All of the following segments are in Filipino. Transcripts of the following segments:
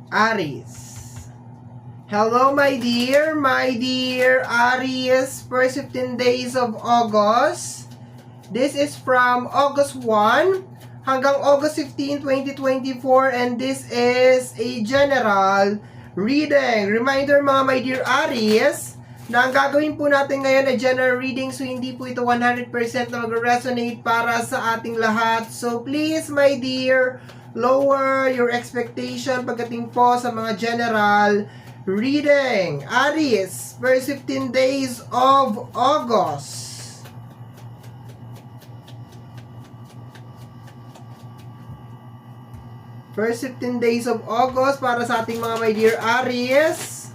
Aries. Hello my dear Aries, first 15 days of August. This is from August 1 hanggang August 15, 2024, and this is a general reading. Reminder mga my dear Aries, na ang gagawin po natin ngayon ay general reading, so hindi po ito 100% na mag-resonate para sa ating lahat. So please my dear, lower your expectation pagdating po sa mga general reading. Aries, first 15 days of August. First 15 days of August para sa ating mga my dear Aries.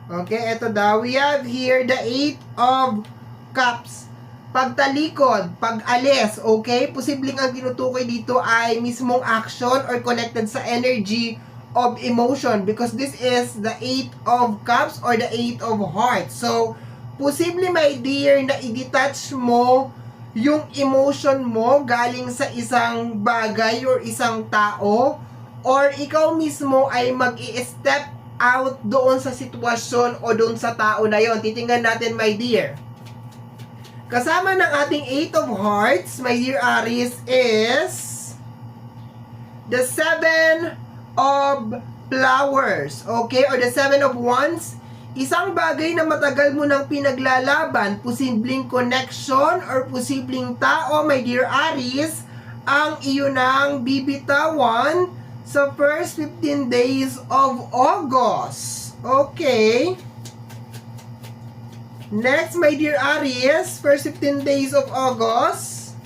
Okay, eto daw. We have here the 8 of Cups. Pagtalikod, pag-alis, okay? Posibleng ang tinutukoy dito ay mismong action or connected sa energy of emotion because this is the 8 of Cups or the 8 of Hearts. So, posible my dear na i-detach mo yung emotion mo galing sa isang bagay or isang tao, or ikaw mismo ay mag-i-step out doon sa sitwasyon o doon sa tao na yon. Titingnan natin my dear. Kasama ng ating 8 of Hearts, my dear Aries, is the 7 of Flowers, okay? Or the 7 of Wands. Isang bagay na matagal mo nang pinaglalaban, posibleng connection or posibleng tao, my dear Aries, ang iyo nang bibitawan sa first 15 days of August. Okay. Next, my dear Aries, first 15 days of August.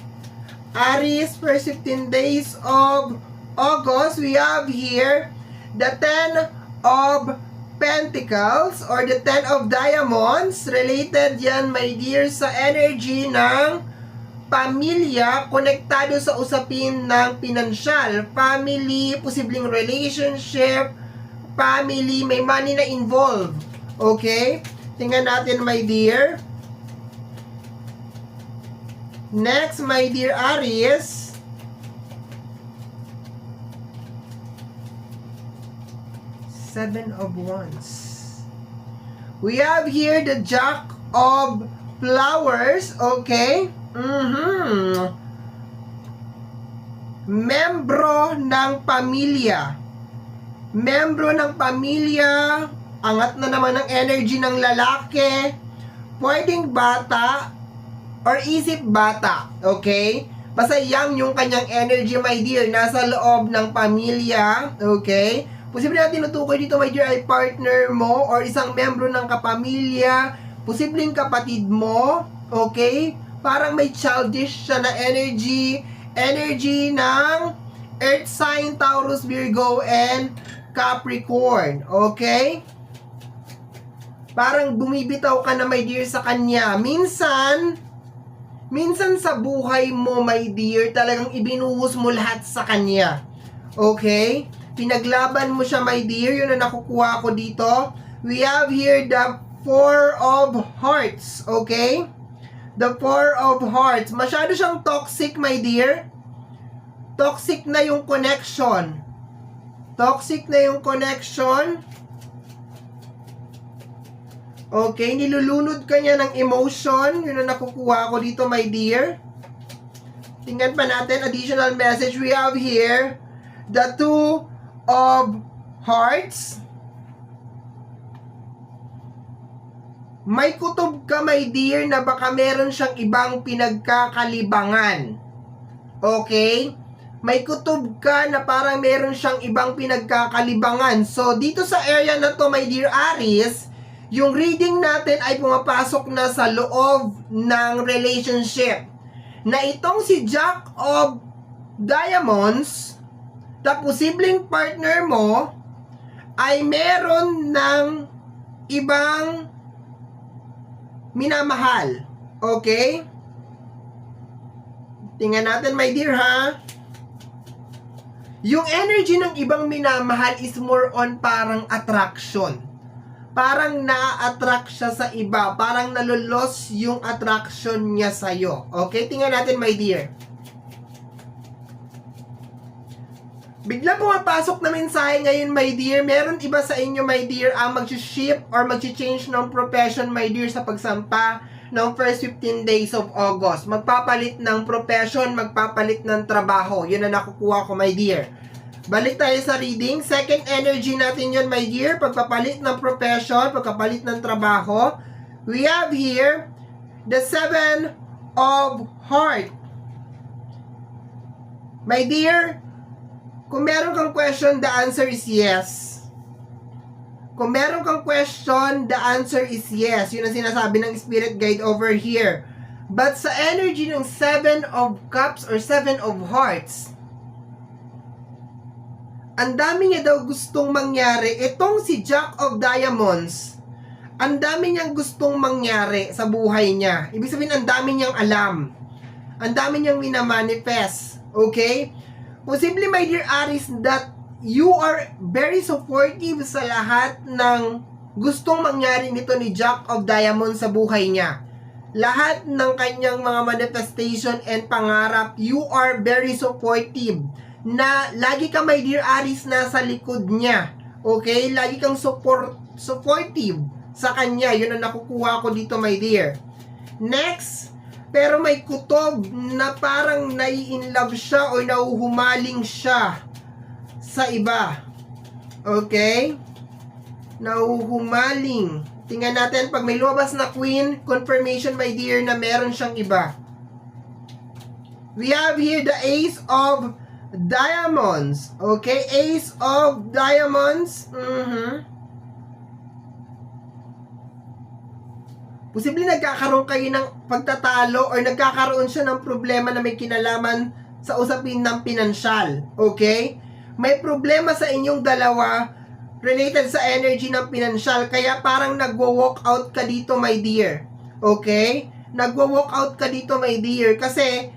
Aries, first 15 days of August, we have here the 10 of Pentacles or the 10 of Diamonds. Related yan, my dear, sa energy ng pamilya, konektado sa usapin ng pinansyal, family, posibleng relationship, family, may money na involved. Okay? Tingnan natin, my dear. Next, my dear Aries. Seven of Wands. We have here the Jack of Flowers. Okay? Membro ng pamilya. Membro ng pamilya. Angat na naman ang energy ng lalaki. Pwedeng bata or isip bata. Okay? Basta young yung kanyang energy, my dear. Nasa loob ng pamilya. Okay? Posible na tinutukoy dito, my dear, ay partner mo or isang membro ng kapamilya. Posibleng kapatid mo. Okay? Parang may childish siya na energy. Energy ng Earth sign, Taurus, Virgo, and Capricorn. Okay? Parang bumibitaw ka na, my dear, sa kanya. Minsan sa buhay mo, my dear, talagang ibinuhos mo lahat sa kanya. Okay? Pinaglaban mo siya, my dear. Yun na nakukuha ko dito. We have here the 4 of Hearts. Okay? The 4 of Hearts. Masyado siyang toxic, my dear. Toxic na yung connection. Toxic na yung connection. Okay? Nilulunod ka niya ng emotion. Yun na nakukuha ko dito, my dear. Tingnan pa natin. Additional message. We have here the 2 of Hearts. May kutob ka, my dear, na baka meron siyang ibang pinagkakalibangan. Okay? May kutob ka na parang meron siyang ibang pinagkakalibangan. So, dito sa area na to, my dear Aries, yung reading natin ay pumapasok na sa loob ng relationship. Na itong si Jack of Diamonds, na posibleng partner mo ay meron ng ibang minamahal. Okay? Tingnan natin, my dear, ha? Yung energy ng ibang minamahal is more on parang attraction. Parang na-attract siya sa iba. Parang nalulos yung attraction niya sa'yo. Okay? Tingnan natin, my dear. Bigla pumapasok na mensahe ngayon, my dear. Meron iba sa inyo, my dear, ang mag-ship or mag-change ng profession, my dear, sa pagsampa ng first 15 days of August. Magpapalit ng profession, magpapalit ng trabaho. Yun ang nakukuha ko, my dear. Balik tayo sa reading. Second energy natin yun, my dear. Pagpapalit ng profession, pagpapalit ng trabaho. We have here the 7 of Heart. My dear, kung meron kang question, the answer is yes. Kung meron kang question, the answer is yes. Yun ang sinasabi ng spirit guide over here. But sa energy ng 7 of Cups or 7 of Hearts, ang dami niya daw gustong mangyari. Itong si Jack of Diamonds, ang dami niyang gustong mangyari sa buhay niya. Ibig sabihin, ang dami niyang alam. Ang dami niyang minamanifest. Okay? Posible, my dear Aries, that you are very supportive sa lahat ng gustong mangyari nito ni Jack of Diamonds sa buhay niya. Lahat ng kanyang mga manifestation and pangarap, you are very supportive. Na lagi ka, my dear Aries, nasa likod niya. Okay? Lagi kang supportive sa kanya. Yun ang nakukuha ko dito, my dear. Next, pero may kutob na parang nai-inlove siya o nauhumaling siya sa iba. Okay? Nauhumaling. Tingnan natin, pag may lumabas na Queen, confirmation, my dear, na meron siyang iba. We have here the Ace of Diamonds. Okay? Ace of Diamonds. Posible nagkakaroon kayo ng pagtatalo or nagkakaroon siya ng problema na may kinalaman sa usapin ng pinansyal. Okay? May problema sa inyong dalawa related sa energy ng pinansyal. Kaya parang nagwo-walk out ka dito, my dear. Okay? Nagwo-walk out ka dito, my dear. Kasi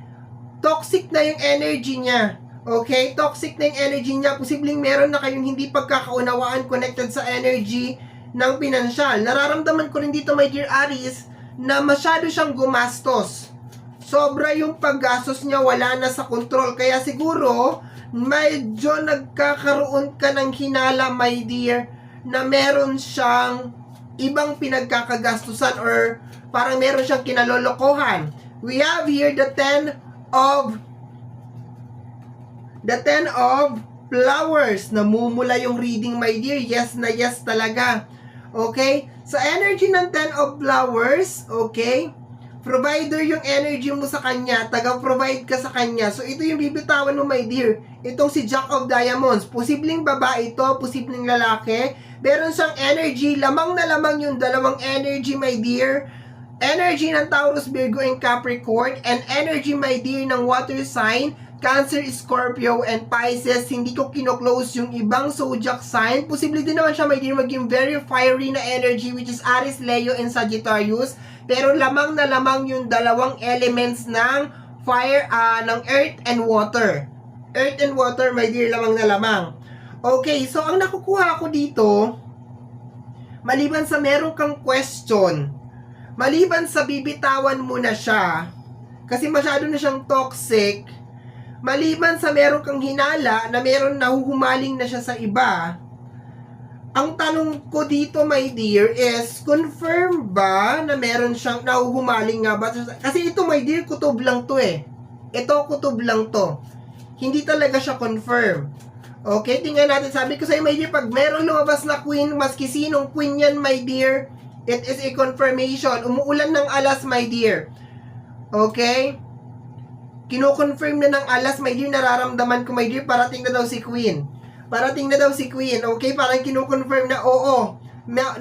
toxic na yung energy niya. Okay? Toxic na yung energy niya. Posibleng meron na kayong hindi pagkakaunawaan connected sa energy ng pinansyal. Nararamdaman ko rin dito, my dear Aries, na masyado siyang gumastos. Sobra yung paggastos niya, wala na sa control. Kaya siguro, medyo nagkakaroon ka ng hinala, my dear, na meron siyang ibang pinagkakagastusan or parang meron siyang kinalolokohan. We have here the 10 of Flowers. Namumula yung reading, my dear. Yes na yes talaga. Okay? Sa energy ng 10 of Flowers, okay? Provider yung energy mo sa kanya. Taga-provide ka sa kanya. So, ito yung bibitawan mo, my dear. Itong si Jack of Diamonds. Posibleng babae ito, posibleng lalaki. Meron siyang energy. Lamang na lamang yung dalawang energy, my dear. Energy ng Taurus, Virgo, and Capricorn. And energy, my dear, ng water sign, Cancer, Scorpio, and Pisces. Hindi ko kino-close yung ibang zodiac sign. Posible din naman siya, my dear, maging very fiery na energy, which is Aries, Leo, and Sagittarius. Pero lamang na lamang yung dalawang elements ng fire, ng earth and water. Earth and water, my dear, lamang na lamang. Okay, so ang nakukuha ko dito, maliban sa meron kang question, maliban sa bibitawan mo na siya, kasi masyado na siyang toxic, maliban sa meron kang hinala na meron nahuhumaling na siya sa iba, ang tanong ko dito, my dear, is confirm ba na meron siyang nahuhumaling nga ba? Kasi ito, my dear, kutob lang to eh. Ito, kutob lang to. Hindi talaga siya confirm. Okay, tingnan natin. Sabi ko sa'yo, my dear, pag meron lumabas na queen, maski sinong queen yan, my dear, it is a confirmation. Umuulan ng alas, my dear. Okay? Kino-confirm na ng alas, my dear, nararamdaman ko, my dear, parating na daw si queen. Parating na daw si queen, okay? Parang kino-confirm na, oo,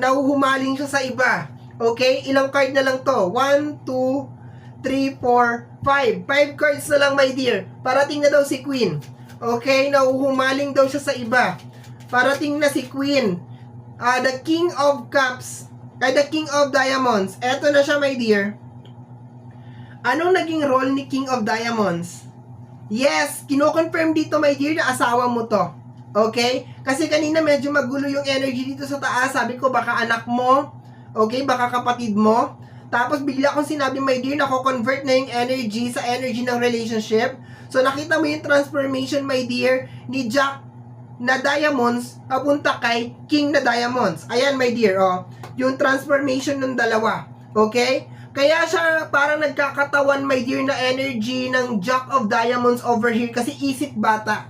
nahuhumaling siya sa iba. Okay? Ilang card na lang to? 1, 2, 3, 4, 5. 5 cards na lang, my dear. Parating na daw si queen. Okay? Nahuhumaling daw siya sa iba. Parating na si queen. The King of Cups. The King of Diamonds. Eto na siya, my dear. Anong naging role ni King of Diamonds? Yes, kino-confirm dito, my dear, na asawa mo to. Okay? Kasi kanina medyo magulo yung energy dito sa taas. Sabi ko, baka anak mo. Okay? Baka kapatid mo. Tapos bigla akong sinabi, my dear, nako-convert na yung energy sa energy ng relationship. So nakita mo yung transformation, my dear, ni Jack na diamonds papunta kay king na diamonds. Ayan, my dear, oh. Yung transformation ng dalawa. Okay? Kaya siya parang nagkakatawan, my dear, na energy ng Jack of Diamonds over here kasi isip bata.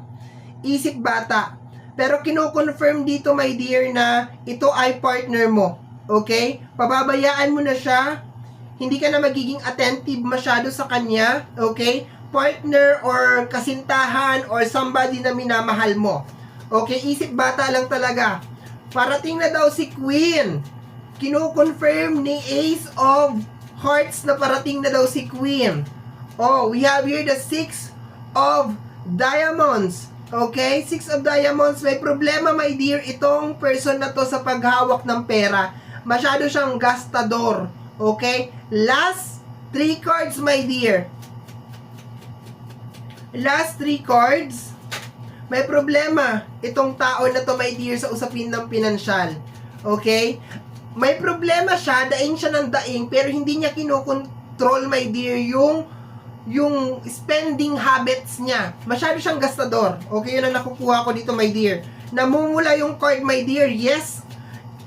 Isip bata. Pero kino-confirm dito, my dear, na ito ay partner mo. Okay? Pababayaan mo na siya. Hindi ka na magiging attentive masyado sa kanya. Okay? Partner or kasintahan or somebody na minamahal mo. Okay? Isip bata lang talaga. Parating na daw si Queen. Kino-confirm ni Ace of Hearts na parating na daw si Queen. Oh, we have here the Six of Diamonds. Okay? Six of Diamonds. May problema, my dear, itong person na to sa paghawak ng pera. Masyado siyang gastador. Okay? Last 3 cards, my dear. Last 3 cards. May problema itong tao na to, my dear, sa usapin ng pinansyal. Okay? May problema siya, daing siya ng daing, pero hindi niya kinokontrol, my dear, yung spending habits niya. Masyado siyang gastador. Okay, yun ang nakukuha ko dito, my dear. Namumula yung card, my dear. Yes.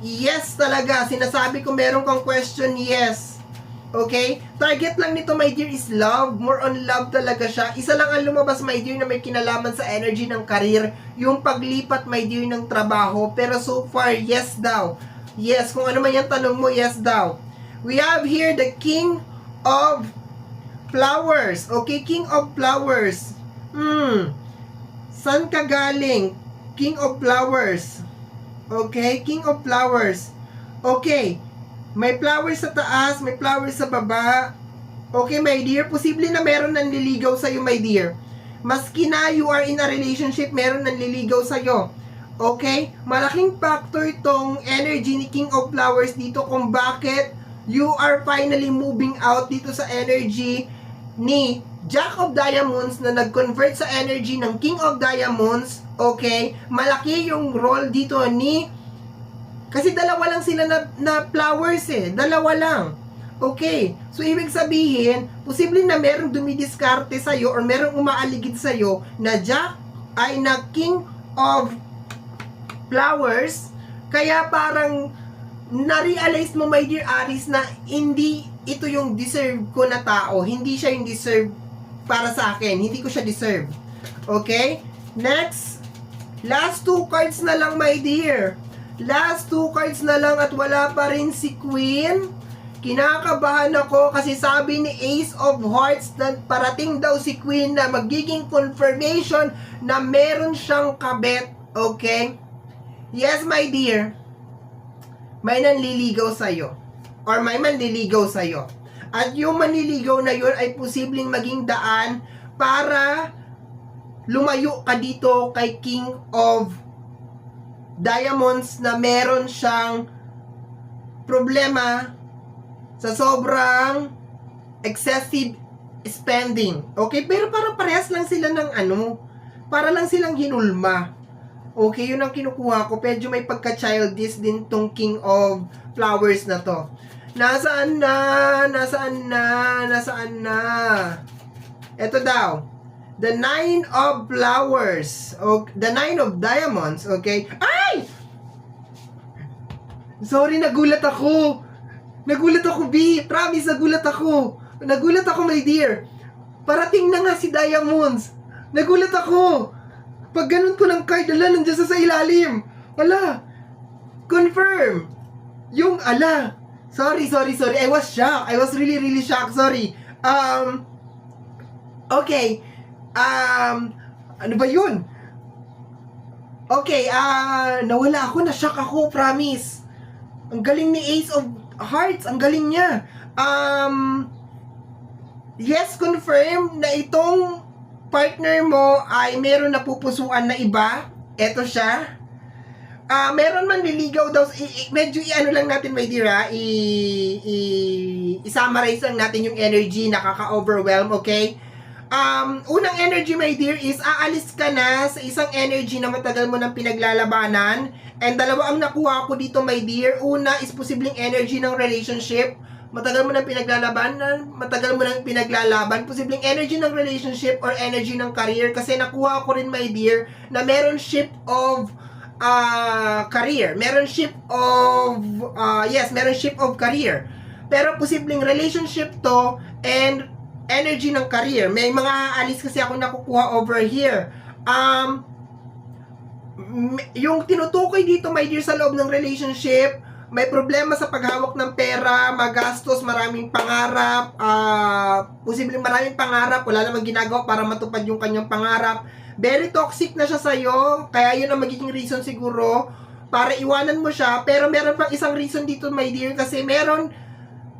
Yes talaga. Sinasabi ko meron kang question, yes. Okay? Target lang nito, my dear, is love. More on love talaga siya. Isa lang ang lumabas, my dear, na may kinalaman sa energy ng career. Yung paglipat, my dear, ng trabaho. Pero so far, yes daw. Yes, kung ano man yung tanong mo, yes daw. We have here the King of Flowers. Okay, King of Flowers. Saan ka galing? King of Flowers. Okay, King of Flowers. Okay, may flowers sa taas, may flowers sa baba. Okay, my dear, posible na meron nanliligaw sa'yo, my dear. Maski na you are in a relationship, meron nanliligaw sa'yo. Okay? Malaking factor itong energy ni King of Flowers dito kung bakit you are finally moving out dito sa energy ni Jack of Diamonds na nag-convert sa energy ng King of Diamonds. Okay? Malaki yung role dito ni... Kasi dalawa lang sila na flowers eh. Dalawa lang. Okay. So, ibig sabihin, posible na merong dumidiskarte sa'yo or merong umaaligid sa'yo na Jack ay na King of Flowers. Kaya parang na-realize mo, my dear Aries, na hindi ito yung deserve ko na tao. Hindi siya yung deserve para sa akin. Hindi ko siya deserve. Okay? Next. Last 2 cards na lang, my dear. Last 2 cards na lang at wala pa rin si Queen. Kinakabahan ako kasi sabi ni Ace of Hearts na parating daw si Queen na magiging confirmation na meron siyang kabet. Okay? Yes, my dear. May nanliligaw sa'yo. Or may manliligaw sa'yo. At yung manliligaw na yun ay posibleng maging daan para lumayo ka dito kay King of Diamonds na meron siyang problema sa sobrang excessive spending. Okay? Pero parang parehas lang sila ng para lang silang hinulma. Okay, yun ang kinukuha ko. Medyo may pagka-childish din tong King of Flowers na to. Nasaan na? Nasaan na? Nasaan na? Ito daw. The 9 of Flowers. Okay, the 9 of Diamonds. Okay. Ay! Sorry, nagulat ako. Nagulat ako, B. Promise, nagulat ako. Nagulat ako, my dear. Parating na nga si Diamonds. Nagulat ako. Pag ganun ko ng card, ala, nandiyan sa ilalim. Ala. Confirm. Yung ala. Sorry. I was shocked. I was really shocked. Sorry. Okay. Ano ba yun? Okay, nawala ako, na-shock ako, promise. Ang galing ni Ace of Hearts, ang galing niya. Yes, confirm na itong partner mo ay meron na pupusuan na iba. Eto siya. Meron man liligaw daw, medyo i-ano lang natin, my dear, i-summarize lang natin yung energy, nakaka-overwhelm, okay? Unang energy, my dear, is aalis ka na sa isang energy na matagal mo nang pinaglalabanan. And dalawa ang nakuha ko dito, my dear. Una is posibleng energy ng relationship. matagal mo nang pinaglalaban, posibleng energy ng relationship or energy ng career, kasi nakuha ko rin, my dear, na meron shift of career. Meron shift of career. Pero posibleng relationship to and energy ng career. May mga alis kasi ako nakukuha over here. Yung tinutukoy dito, my dear, sa loob ng relationship, may problema sa paghawak ng pera, magastos, maraming pangarap, posibleng maraming pangarap, wala namang ginagawa para matupad yung kanyang pangarap. Very toxic na siya sa'yo, kaya yun ang magiging reason siguro para iwanan mo siya. Pero meron pang isang reason dito, my dear, kasi meron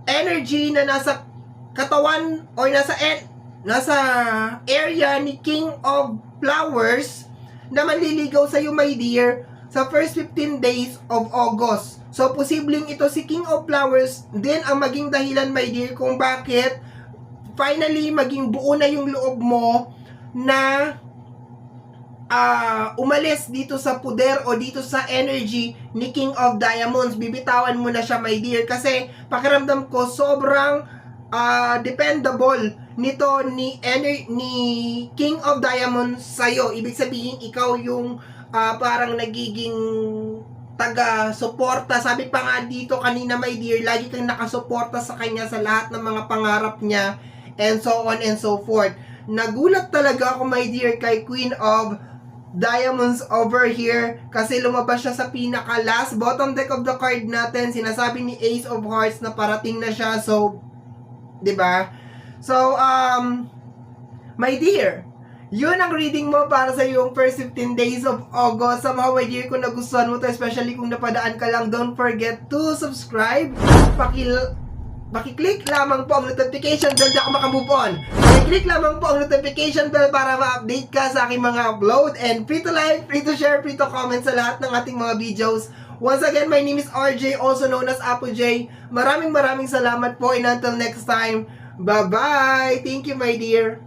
energy na nasa katawan or nasa area ni King of Flowers na manliligaw sa'yo, my dear, sa first 15 days of August. So, posibleng ito si King of Flowers din ang maging dahilan, my dear, kung bakit finally maging buo na yung loob mo na umalis dito sa puder o dito sa energy ni King of Diamonds. Bibitawan mo na siya, my dear, kasi pakiramdam ko sobrang dependable nito ni King of Diamonds sa'yo. Ibig sabihin, ikaw yung parang nagiging taga-suporta. Sabi pa nga dito kanina, my dear, lagi kang nakasuporta sa kanya sa lahat ng mga pangarap niya, and so on and so forth. Nagulat talaga ako, my dear, kay Queen of Diamonds over here, kasi lumabas siya sa pinaka-last bottom deck of the card natin. Sinasabi ni Ace of Hearts na parating na siya. So, 'di ba? So, my dear, yun ang reading mo para sa yung first 15 days of August. Somehow, my dear, kung nagustuhan mo to, especially kung napadaan ka lang, don't forget to subscribe. Paki-click lamang po ang notification bell, di ako makamove on. Paki-click lamang po ang notification bell para ma-update ka sa aking mga upload. And free to like, free to share, free to comment sa lahat ng ating mga videos. Once again, my name is RJ, also known as Apo J. Maraming salamat po, and until next time, bye-bye! Thank you, my dear!